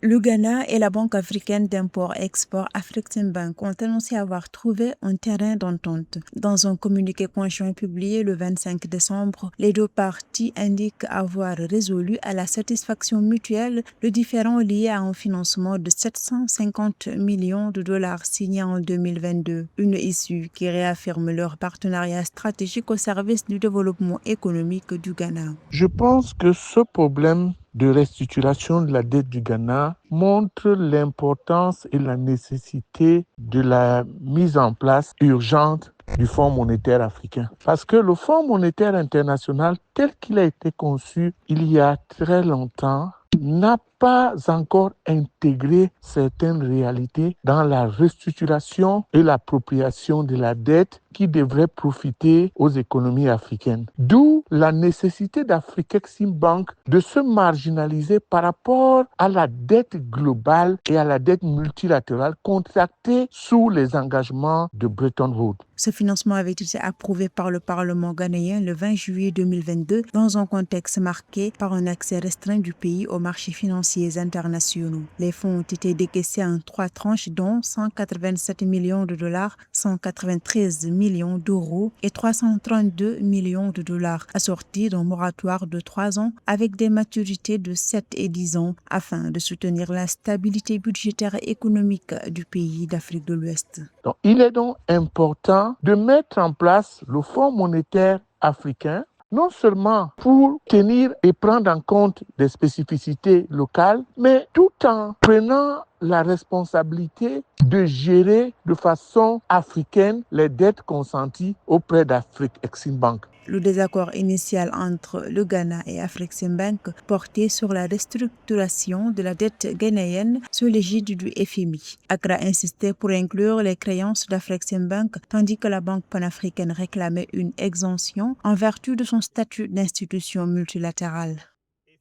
Le Ghana et la Banque africaine d'import-export Afreximbank ont annoncé avoir trouvé un terrain d'entente. Dans un communiqué conjoint publié le 25 décembre, les deux parties indiquent avoir résolu à la satisfaction mutuelle le différend lié à un financement de 750 millions de dollars signé en 2022, une issue qui réaffirme leur partenariat stratégique au service du développement économique du Ghana. Je pense que ce problème de restructuration de la dette du Ghana montre l'importance et la nécessité de la mise en place urgente du Fonds monétaire africain. Parce que le Fonds monétaire international, tel qu'il a été conçu il y a très longtemps, n'a pas encore intégré certaines réalités dans la restructuration et l'appropriation de la dette qui devrait profiter aux économies africaines. D'où la nécessité d'Afreximbank de se marginaliser par rapport à la dette globale et à la dette multilatérale contractée sous les engagements de Bretton Woods. Ce financement avait été approuvé par le Parlement ghanéen le 20 juillet 2022 dans un contexte marqué par un accès restreint du pays aux marchés financiers internationaux. Les fonds ont été décaissés en 3 tranches dont 187 millions de dollars, 193 millions d'euros et 332 millions de dollars, assortis d'un moratoire de 3 ans avec des maturités de 7 et 10 ans afin de soutenir la stabilité budgétaire et économique du pays d'Afrique de l'Ouest. Il est donc important de mettre en place le Fonds monétaire africain, non seulement pour tenir et prendre en compte des spécificités locales, mais tout en prenant la responsabilité de gérer de façon africaine les dettes consenties auprès d'Afreximbank. Le désaccord initial entre le Ghana et Afreximbank portait sur la restructuration de la dette ghanéenne sous l'égide du FMI. Accra insistait pour inclure les créances d'Afreximbank, tandis que la Banque panafricaine réclamait une exemption en vertu de son statut d'institution multilatérale.